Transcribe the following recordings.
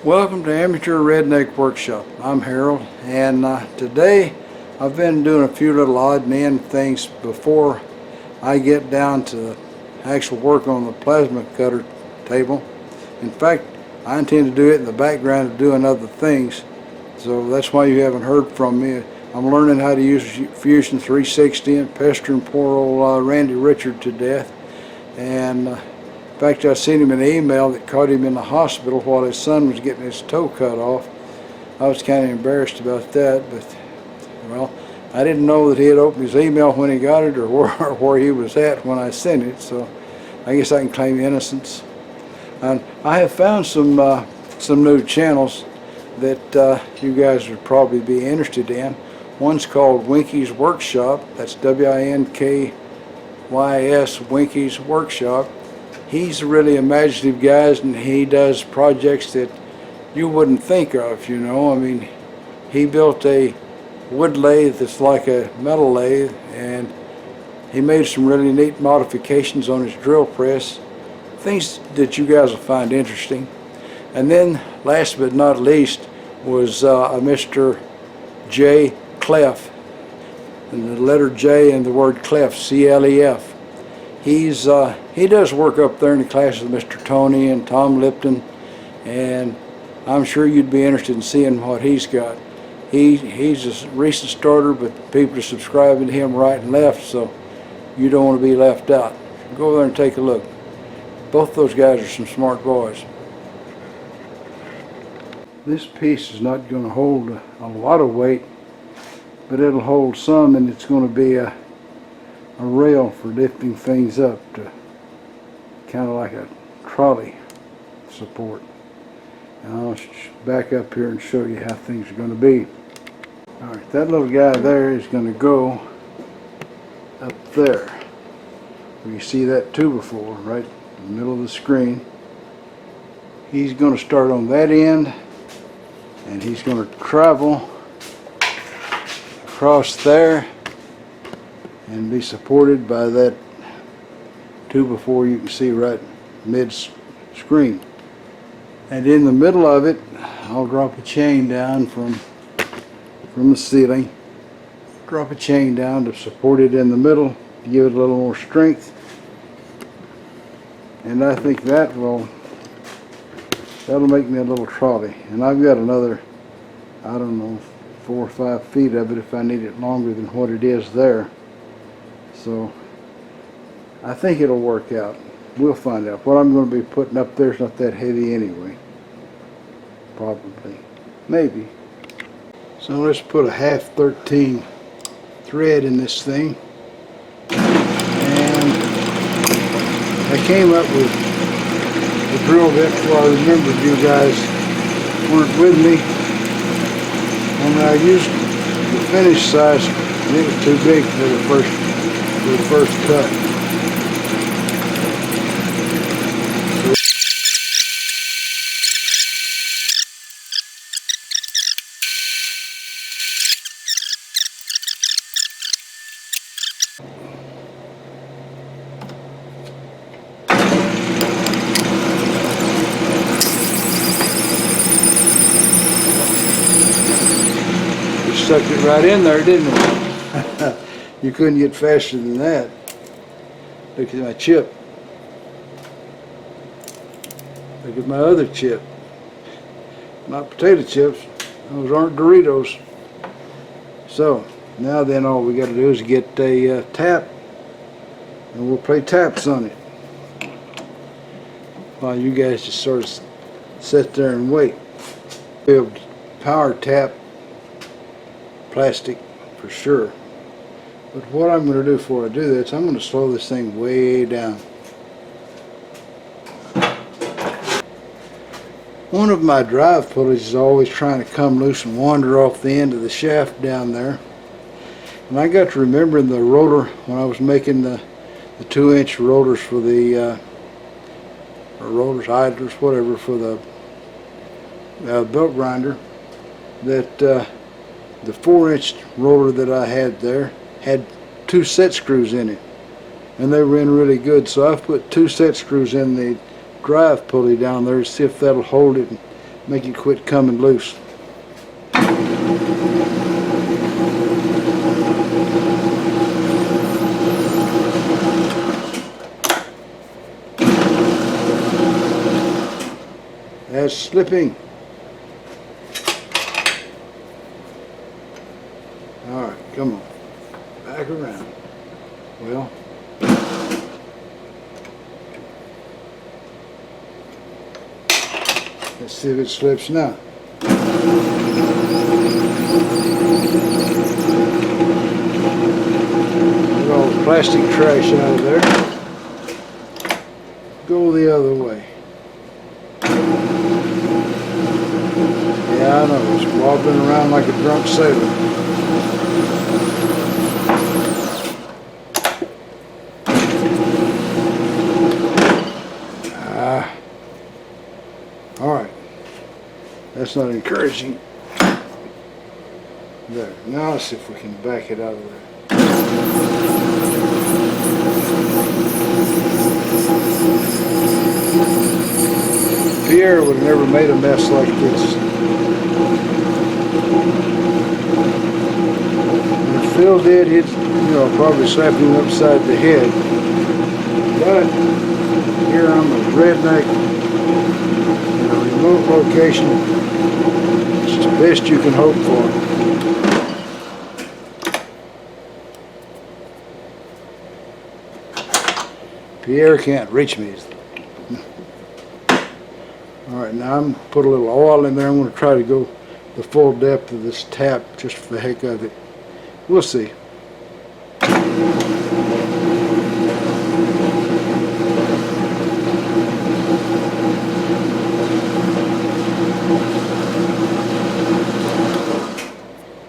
Welcome to Amateur Redneck Workshop. I'm Harold, and today I've been doing a few little odd and end things before I get down to actual work on the plasma cutter table. In fact, I intend to do it in the background of doing other things, so that's why you haven't heard from me. I'm learning how to use Fusion 360 and pestering poor old Randy Richard to death. And in fact, I sent him an email that caught him in the hospital while his son was getting his toe cut off. I was kind of embarrassed about that, but, well, I didn't know that he had opened his email when he got it or where he was at when I sent it, so I guess I can claim innocence. And I have found some new channels that you guys would probably be interested in. One's called Winky's Workshop. That's W-I-N-K-Y-S, Winky's Workshop. He's really imaginative guy, and he does projects that you wouldn't think of, you know. I mean, he built a wood lathe that's like a metal lathe, and he made some really neat modifications on his drill press, things that you guys will find interesting. And then, last but not least, was a Mr. J. Clef, and the letter J and the word Clef, C-L-E-F. He does work up there in the classes with Mr. Tony and Tom Lipton, and I'm sure you'd be interested in seeing what he's got. He's a recent starter, but people are subscribing to him right and left, so you don't want to be left out. Go over there and take a look. Both those guys are some smart boys. This piece is not going to hold a lot of weight, but it'll hold some, and it's going to be a rail for lifting things up, to kind of like a trolley support. And I'll back up here and show you how things are going to be. Alright, that little guy there is going to go up there. You see that 2x4 right in the middle of the screen. He's going to start on that end, and he's going to travel across there and be supported by that 2x4 you can see right mid-screen. And in the middle of it, I'll drop a chain down from the ceiling. Drop a chain down to support it in the middle, to give it a little more strength. And I think that'll make me a little trolley. And I've got another, I don't know, 4 or 5 feet of it if I need it longer than what it is there. So I think it'll work out. We'll find out. What I'm going to be putting up there is not that heavy anyway. Probably. Maybe. So let's put a 1/2-13 thread in this thing. And I came up with a drill bit where I remembered you guys weren't with me. And I used the finished size, and it was too big for the first cut. It sucked it right in there, didn't it? You couldn't get faster than that. Look at my chip. Look at my other chip. Not potato chips. Those aren't Doritos. So, now then all we got to do is get a tap, and we'll play taps on it while you guys just sort of sit there and wait. We'll power tap plastic for sure. But what I'm going to do before I do that is I'm going to slow this thing way down. One of my drive pulleys is always trying to come loose and wander off the end of the shaft down there. And I got to remembering the rotor when I was making the 2-inch rotors for the or rotors, idlers, whatever, for the belt grinder, that the 4-inch rotor that I had there had 2 set screws in it, and they were in really good, so I've put 2 set screws in the drive pulley down there to see if that'll hold it make it quit coming loose. That's slipping. Alright, come on. Back around. Well, let's see if it slips now. Get all the plastic trash out of there. Go the other way. Yeah, I know, it's wobbling around like a drunk sailor. Alright, that's not encouraging. There, now let's see if we can back it out of there. Pierre would have never made a mess like this. And if Phil did, he'd, probably slap him upside the head. But here I'm a redneck in a remote location. It's the best you can hope for. Pierre can't reach me. Alright, now I'm put a little oil in there. I'm going to try to go the full depth of this tap just for the heck of it. We'll see.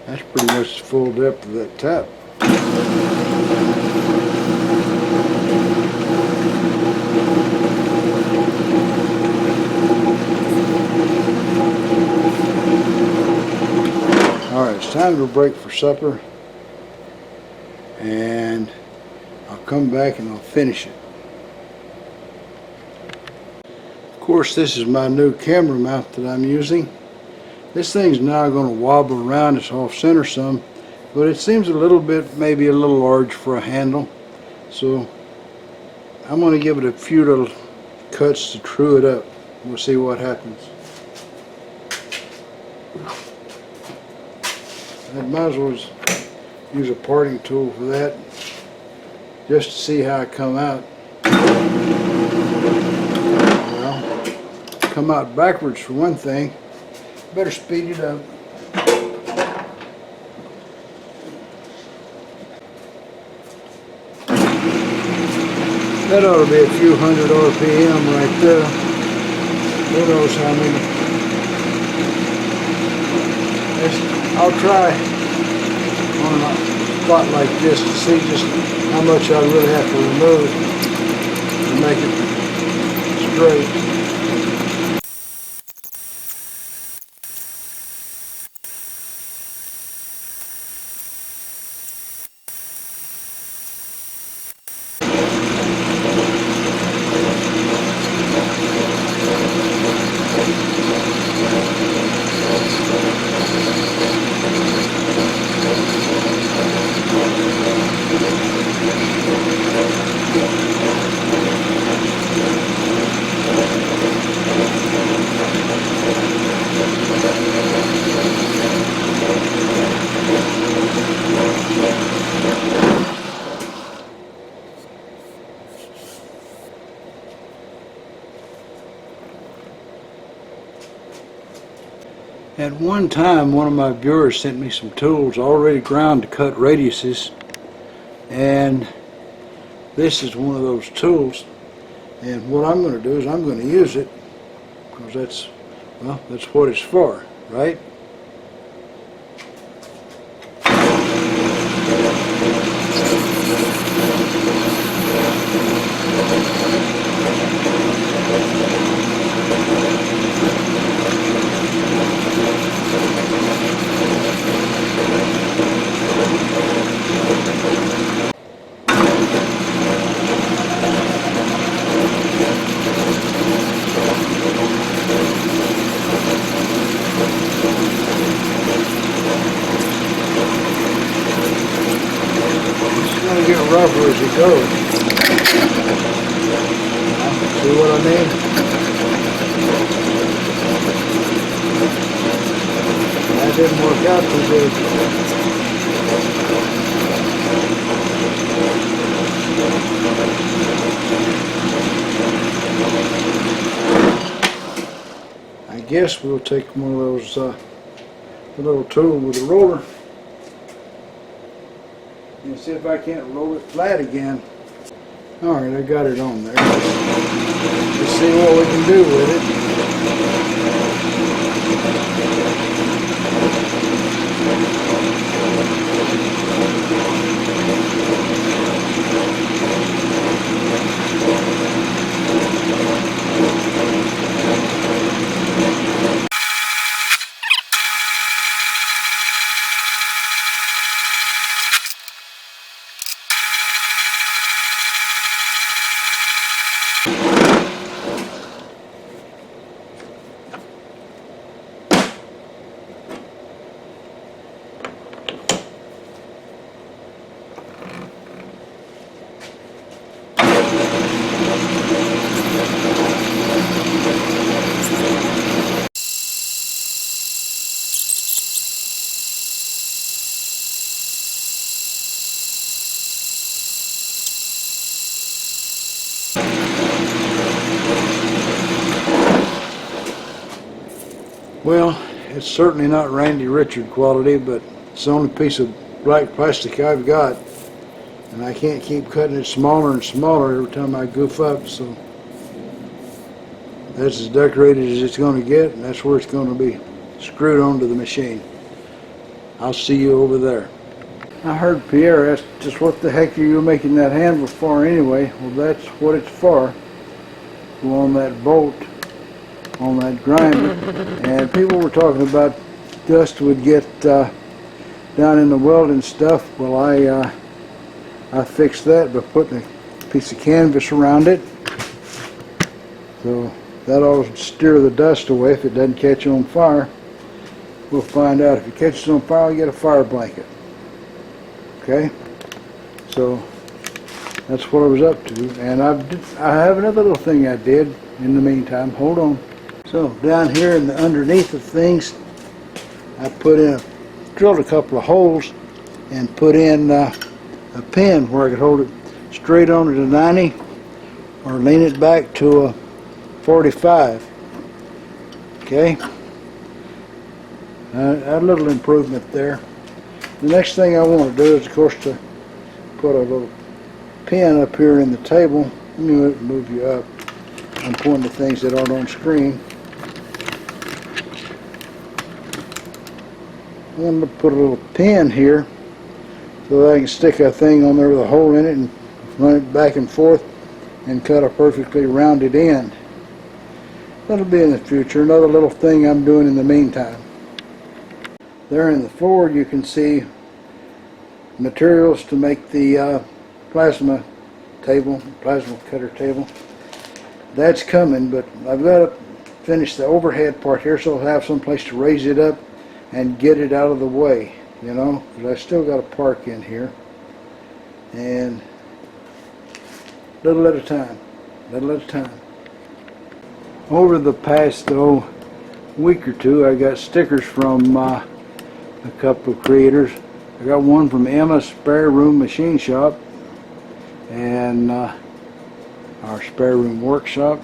That's pretty much the full depth of that tap. Alright, it's time to break for supper, and I'll come back and I'll finish it. Of course, this is my new camera mount that I'm using. This thing's now going to wobble around. It's off center some, but it seems a little bit, maybe a little large for a handle. So I'm going to give it a few little cuts to true it up. We'll see what happens. I might as well use a parting tool for that, just to see how it come out. Well, come out backwards for one thing. Better speed it up. That ought to be a few hundred RPM right there. Who knows how many. I'll try on a spot like this to see just how much I really have to remove to make it straight. At one time, one of my viewers sent me some tools already ground to cut radiuses, and this is one of those tools. And what I'm going to do is I'm going to use it because that's what it's for, right? as it goes. See what I mean? That didn't work out too good. I guess we'll take one of those, the little tool with the roller, and see if I can't roll it flat again. Alright, I got it on there. Let's see what we can do with it. Well, it's certainly not Randy Richard quality, but it's the only piece of black plastic I've got, and I can't keep cutting it smaller and smaller every time I goof up, so that's as decorated as it's going to get, and that's where it's going to be screwed onto the machine. I'll see you over there. I heard Pierre ask just what the heck are you making that handle for anyway. Well, that's what it's for. Go on that bolt on that grinder, and people were talking about dust would get down in the welding stuff. Well, I fixed that by putting a piece of canvas around it, so that'll steer the dust away if it doesn't catch on fire. We'll find out. If it catches on fire, we get a fire blanket. Okay, so that's what I was up to, and I have another little thing I did in the meantime. Hold on. So down here in the underneath of things, I drilled a couple of holes and put in a pin where I could hold it straight on to 90 or lean it back to a 45. Okay, a little improvement there. The next thing I want to do is, of course, to put a little pin up here in the table. Let me move you up. I'm pointing to things that aren't on screen. I'm going to put a little pin here so that I can stick a thing on there with a hole in it and run it back and forth and cut a perfectly rounded end. That'll be in the future. Another little thing I'm doing in the meantime. There in the forward you can see materials to make the plasma cutter table. That's coming, but I've got to finish the overhead part here so I'll have some place to raise it up and get it out of the way, you know, because I still got to park in here, and little at a time. Over the past week or two, I got stickers from a couple of creators. I got one from Emma's Spare Room Machine Shop and our Spare Room Workshop.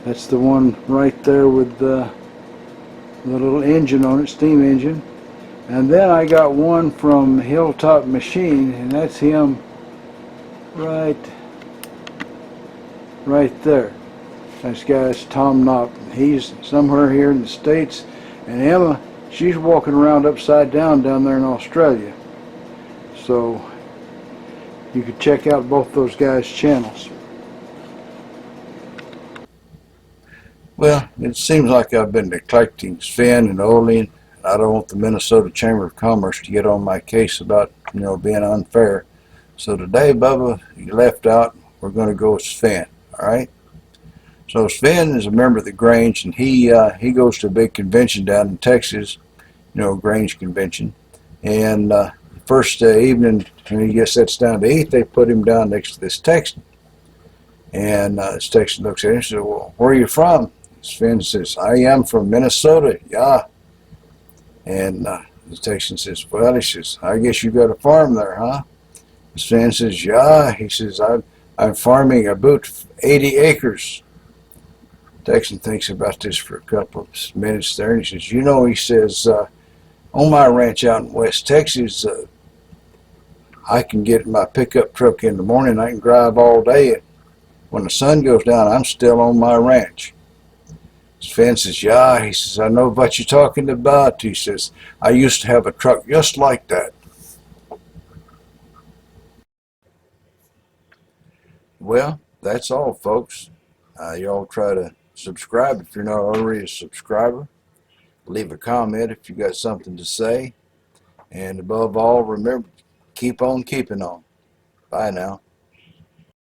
That's the one right there with the little engine on it, steam engine. And then I got one from Hilltop Machine, and that's him right there. This guy's Tom Knopp. He's somewhere here in the States, and Emma, she's walking around upside down there in Australia. So you could check out both those guys' channels. Well, it seems like I've been neglecting Sven and Olean. I don't want the Minnesota Chamber of Commerce to get on my case about, being unfair. So today, Bubba, you left out. We're going to go with Sven. All right. So Sven is a member of the Grange, and he goes to a big convention down in Texas, Grange convention. And first evening, when he gets down to eat, they put him down next to this Texan. And this Texan looks at him and says, well, where are you from? His friend says, I am from Minnesota. Yeah. And the Texan says, well, he says, I guess you got a farm there, huh? His friend says, yeah. He says, I'm farming about 80 acres. Texan thinks about this for a couple of minutes there, and he says, you know, he says, on my ranch out in West Texas, I can get my pickup truck in the morning. I can drive all day. And when the sun goes down, I'm still on my ranch. His friend says, yeah. He says, I know what you're talking about. He says, I used to have a truck just like that. Well, that's all, folks. Y'all try to subscribe if you're not already a subscriber. Leave a comment if you got something to say. And above all, remember, keep on keeping on. Bye now.